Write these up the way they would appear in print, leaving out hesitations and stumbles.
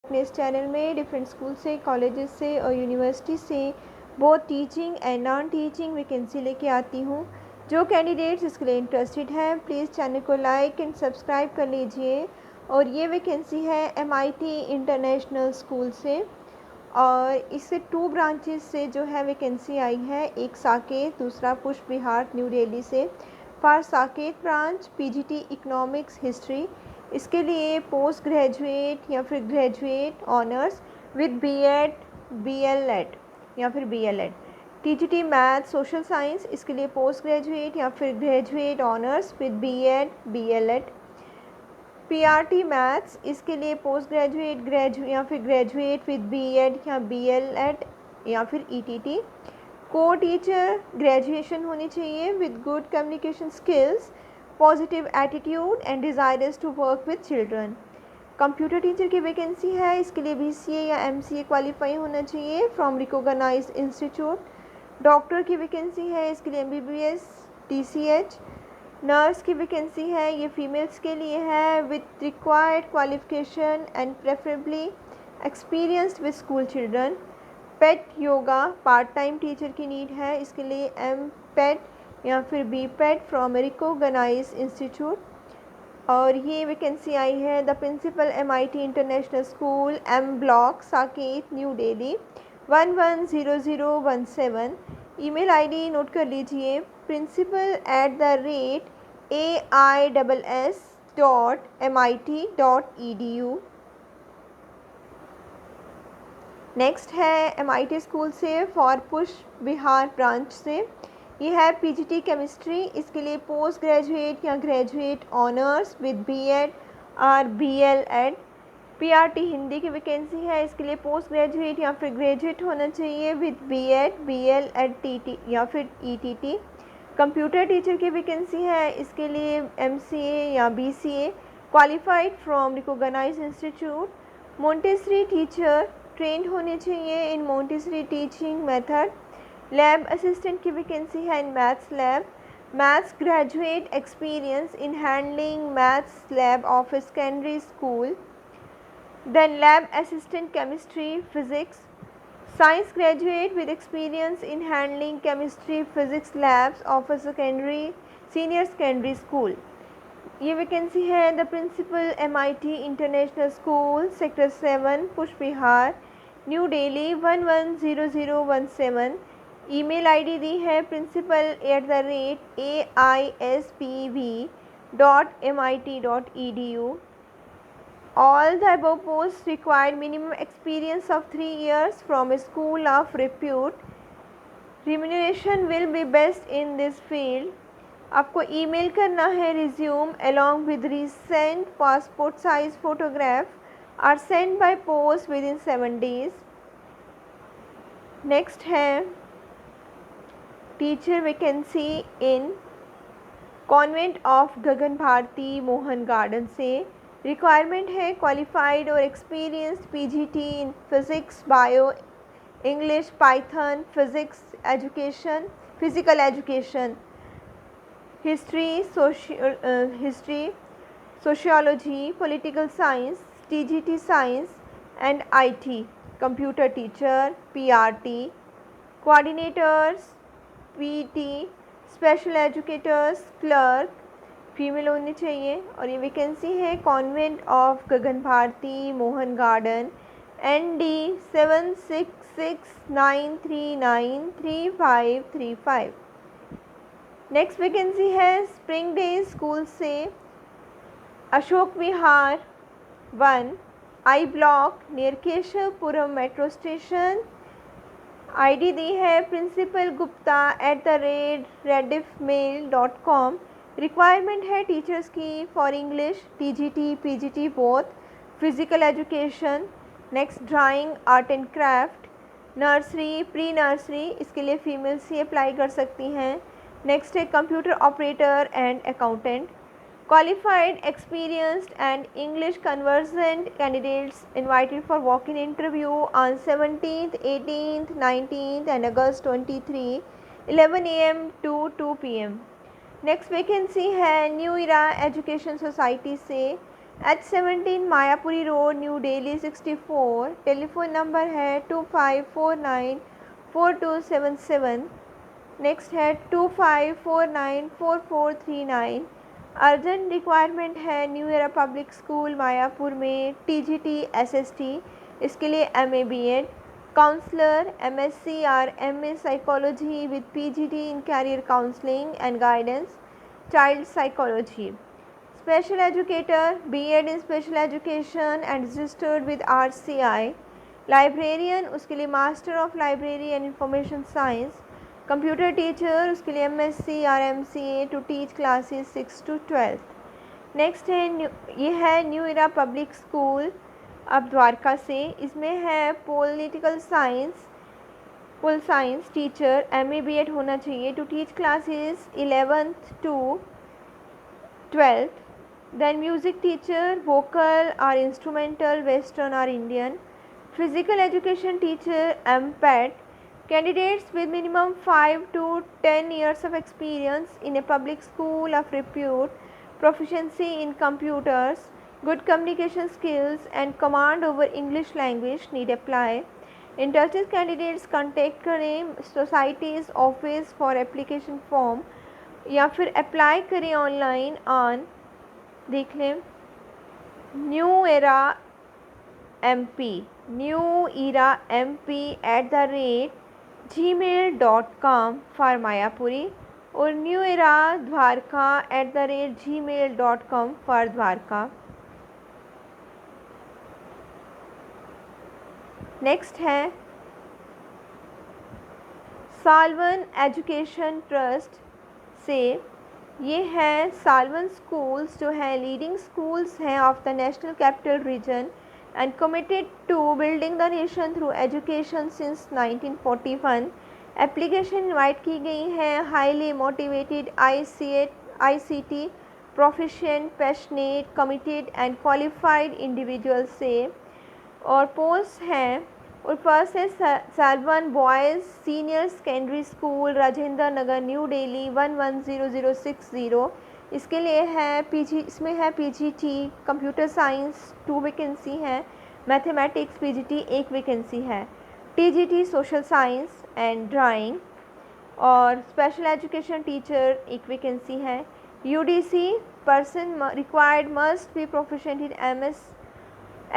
अपने इस चैनल में डिफरेंट स्कूल से, कॉलेजेस से और यूनिवर्सिटी से बहुत teaching and non teaching vacancy लेके आती हूँ। जो कैंडिडेट्स इसके लिए इंटरेस्टेड हैं प्लीज़ चैनल को लाइक एंड सब्सक्राइब कर लीजिए। और ये वैकेंसी है MIT इंटरनेशनल स्कूल से और इससे 2 ब्रांचेस से जो है वैकेंसी आई है, एक साकेत, दूसरा पुष्प विहार न्यू दिल्ली से। For Saket branch PGT economics history, इसके लिए पोस्ट ग्रेजुएट या फिर graduate honours with BEd BLEd या फिर BLEd। TGT math social science, इसके लिए पोस्ट ग्रेजुएट या फिर graduate honours with BEd BLEd। PRT maths, इसके लिए पोस्ट ग्रेजुएट या फिर ग्रेजुएट विद BEd या BLEd या फिर ETT। को टीचर ग्रेजुएशन होनी चाहिए with good communication skills, positive attitude and desires to work with children. Computer teacher की वैकेंसी है, इसके लिए BCA या MCA क्वालिफाई होना चाहिए फ्रॉम रिकॉग्नाइज्ड इंस्टीट्यूट। डॉक्टर की वैकेंसी है, इसके लिए MBBS DCH। नर्स की वैकेंसी है, ये फीमेल्स के लिए है with required qualification and preferably experienced with school children. PET yoga part time teacher की नीड है, इसके लिए MPET या फिर BPET फ्रॉम रिकॉग्नाइज्ड इंस्टीट्यूट। और ये वैकेंसी आई है the principal MIT international school M block Saket New Delhi 110017। Email ID note कर लीजिए principal@aiss.mit.edu। नेक्स्ट है MIT स्कूल से फॉर पुष्प विहार ब्रांच से, ये है PGT केमिस्ट्री, इसके लिए पोस्ट ग्रेजुएट या ग्रेजुएट ऑनर्स विद BEd और BLEd। PRT हिंदी की वैकेंसी है, इसके लिए पोस्ट ग्रेजुएट या फिर ग्रेजुएट होना चाहिए विद BEd BLEd TT या फिर ETT। कंप्यूटर टीचर की वैकेंसी है, इसके लिए MCA या BCA qualified from recognised institute. Montessori teacher trained होने चाहिए in Montessori teaching method. Lab assistant की वैकेंसी है in maths lab. Maths graduate experience in handling maths lab of a secondary school. Then lab assistant chemistry physics. Science graduate with experience in handling chemistry physics labs of a senior secondary school। ये vacancy है the principal MIT international school sector 7 Pushp Vihar New Delhi 110017। Email ID दी है principal@aispv.mit.edu। All the above posts require minimum experience of 3 years from a school of repute. Remuneration will be best in this field. आपको email करना है resume along with recent passport size photograph are sent by post within 7 days. Next है teacher vacancy in convent of Gagan Bharati Mohan Garden से। Requirement है qualified और experienced PGT in physics bio English python physical education history sociology political science TGT science and IT। Computer teacher PRT coordinators PT special educators clerk female होनी चाहिए। और ये vacancy है convent of Gagan Bharati Mohan Garden ND 7669393535। Next vacancy है spring day school से Ashok Vihar 1 I block near Keshavpuram metro station. ID दी है principal gupta@rediffmail.com। Requirement है टीचर्स की for English TGT PGT both physical education. Next drawing art and craft nursery pre nursery, इसके लिए females ही apply कर सकती हैं। नेक्स्ट है computer operator and accountant. Qualified, experienced and English conversant candidates invited for walk-in interview on 17th, 18th, 19th and August 23, 11 AM to 2 PM। Next vacancy है new era education society से H17 Mayapuri road, New Delhi 64। Telephone number है 25494277। Next है 25494439। Urgent requirement है new era public school Mayapur में TGT SST, इसके लिए MA BEd, counsellor MSc और MA psychology with PGT in career counselling and guidance, child psychology. Special educator BEd in special education and registered with RCI। Librarian, उसके लिए master of library and information science. Computer teacher, उसके लिए MSc और MCA to teach classes 6 to 12। Next है ये है new era public school अब द्वारका से। इसमें है political science teacher, MA BEd होना चाहिए to teach classes 11th to 12th। Then music teacher, vocal और इंस्ट्रूमेंटल, वेस्टर्न और Indian. Physical education teacher MPET। Candidates with minimum 5 to 10 years of experience in a public school of repute, proficiency in computers, good communication skills and command over English language need apply. Interested candidates contact करें societies office for application form या फिर apply करें online on, देख लें, new era MP@gmail.com for Mayapuri और new era Dwarka @gmail.com for Dwarka. Next है Salwan education trust से। ये है सालवन स्कूल्स जो है लीडिंग स्कूल्स हैं of the national capital region and committed to building the nation through education since 1941। Application invite की गई है highly motivated ICT proficient, passionate, committed and qualified individual से। और पोस्ट हैं और फर्स्ट है Salwan boys senior secondary school Rajendra Nagar new Delhi 110060। इसके लिए है इसमें है PGT कंप्यूटर साइंस 2 वैकेंसी है, मैथमेटिक्स PGT 1 वैकेंसी है, TGT social science and drawing और स्पेशल एजुकेशन टीचर 1 वैकेंसी है। UDC person required must be proficient in MS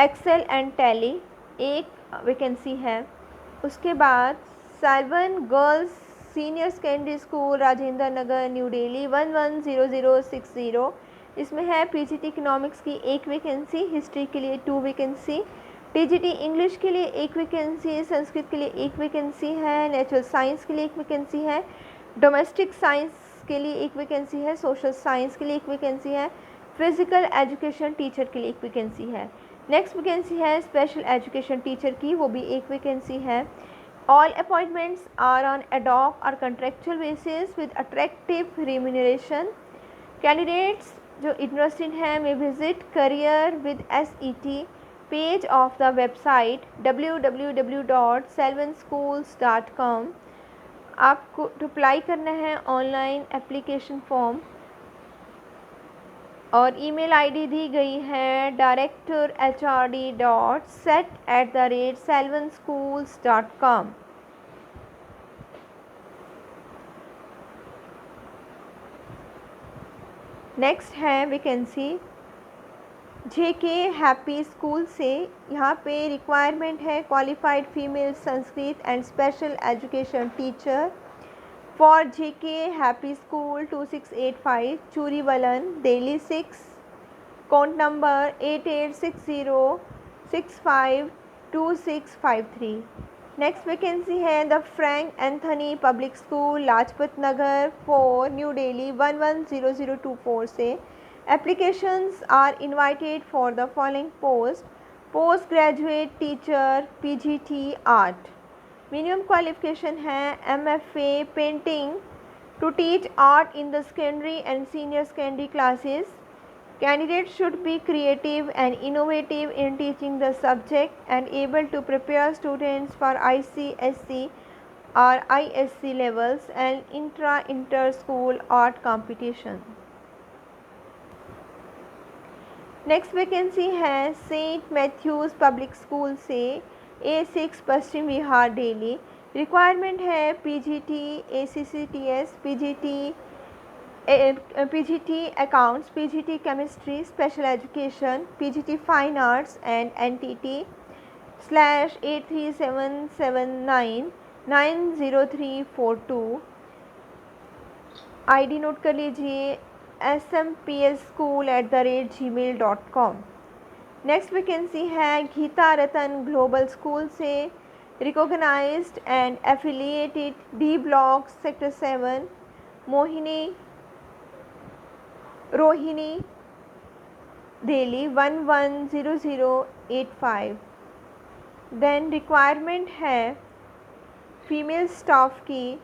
Excel and Tally 1 vacancy है। उसके बाद Salwan girls senior secondary school Rajendra Nagar new Delhi 110060। इसमें है PGT economics की 1 vacancy, history के लिए 2 वैकेंसी, TGT इंग्लिश के लिए 1 वैकेंसी, संस्कृत के लिए 1 वैकेंसी है, नेचुरल साइंस के लिए 1 वैकेंसी है, डोमेस्टिक साइंस के लिए 1 वैकेंसी है, सोशल साइंस के लिए 1 वैकेंसी है, फिजिकल एजुकेशन टीचर के लिए 1 वैकेंसी है। नेक्स्ट वैकेंसी है स्पेशल एजुकेशन टीचर की, वो भी 1 वैकेंसी है। All appointments are on ad hoc or contractual basis with attractive remuneration. Candidates जो इंटरेस्टेड हैं may visit career with SET page of the website www.salvanschools.com। आपको apply करना है ऑनलाइन एप्लीकेशन फॉर्म और ईमेल आईडी दी गई है director.hrd.set@salvanschools.com। Next है vacancy JK happy school से। यहाँ पे रिक्वायरमेंट है qualified female Sanskrit and special education teacher for JK happy school 2685 Churiwalan Delhi 6, count number 8860652653। Next vacancy है the Frank Anthony public school Lajpat Nagar 4 new Delhi 110024 से। Applications are invited for the following post graduate teacher PGT art. Minimum qualification है MFA painting to teach art in the secondary and senior secondary classes. Candidates should be creative and innovative in teaching the subject and able to prepare students for ICSE or ISC levels and inter-school art competition. Next vacancy है Saint Matthew's public school से A6 Paschim Vihar Delhi. Requirement है PGT ACCTS PGT accounts, PGT chemistry special education, PGT fine arts and NTT/837799042। ID note कर लीजिए smpsschool@gmail.com। Next vacancy है Geeta Ratan global school से recognised and affiliated D block sector 7 Rohini Delhi 110085। Then requirement है female staff की।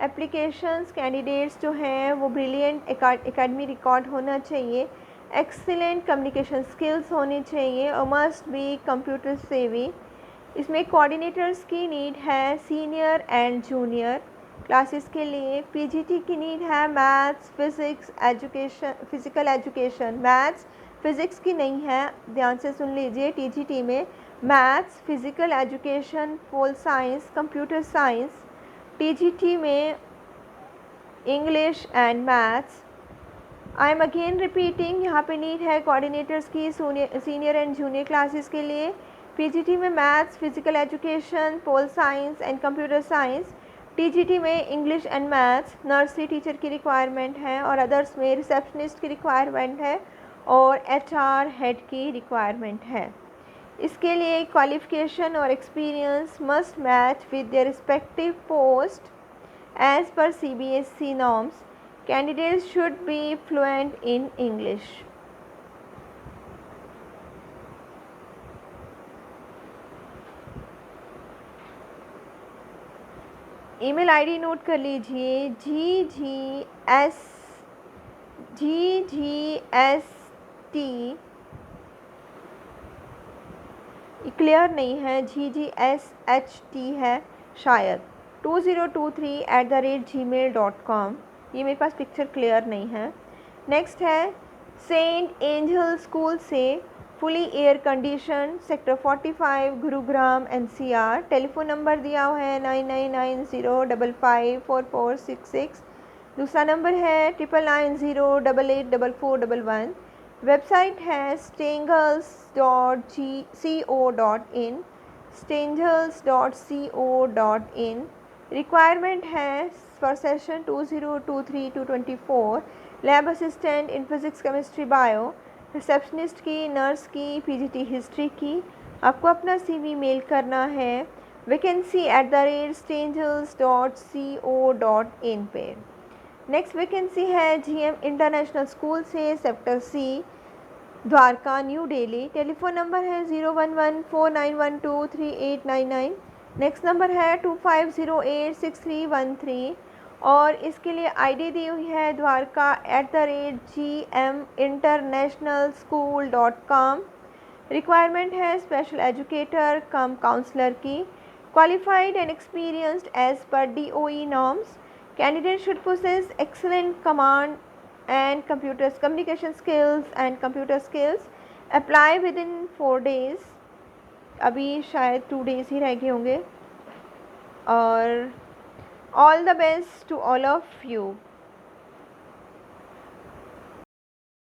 Applications candidates जो हैं वो brilliant academy record होना चाहिए, एक्सीलेंट कम्युनिकेशन स्किल्स होनी चाहिए और मस्ट बी कंप्यूटर सेवी। इसमें कोऑर्डिनेटर्स की नीड है सीनियर एंड जूनियर क्लासेस के लिए। PGT की नीड है maths physics education physical education. Maths physics की नहीं है, ध्यान से सुन लीजिए। TGT में maths physical education, pol science, computer science. TGT में English and maths. I am again repeating, यहाँ पे नीड है कोऑर्डिनेटर्स की सीनियर एंड जूनियर क्लासेस के लिए। PGT में maths physical education, pol science and computer science. TGT में English and maths. Nursery teacher की रिक्वायरमेंट है और अदर्स में रिसेप्शनिस्ट की रिक्वायरमेंट है और HR हेड की रिक्वायरमेंट है। इसके लिए क्वालिफ़िकेशन और experience must match with their respective post as per CBSE norms. Candidates should be fluent in English. Email ID note कर लीजिए GGST क्लियर नहीं है, GGSHT है शायद 2023@gmail.com। ये मेरे पास पिक्चर क्लियर नहीं है। नेक्स्ट है सेंट एंजल स्कूल से fully air condition sector 45 Gurugram NCR। Telephone number दिया हुआ है 9990554466। दूसरा नंबर है 9990884411। वेबसाइट है stangels.co.in। रिक्वायरमेंट है for session 2023-24 lab assistant in physics chemistry bio, receptionist की, नर्स की, PGT हिस्ट्री की। आपको अपना CV मेल करना है vacancy@stangels.co.in पे। नेक्स्ट वैकेंसी है GM इंटरनेशनल स्कूल से sector C Dwarka new Delhi. Telephone number है 01149123899। नेक्स्ट नंबर है 25086313 और इसके लिए ID दी हुई है dwarka@gminternationalschool.com। रिक्वायरमेंट है स्पेशल एजुकेटर कम काउंसलर की, qualified and experienced as per DOE norms. Candidate should possess excellent command and communication skills and computer skills। Apply within 4 days, अभी शायद 2 days ही रह गए होंगे। और all the best to all of you.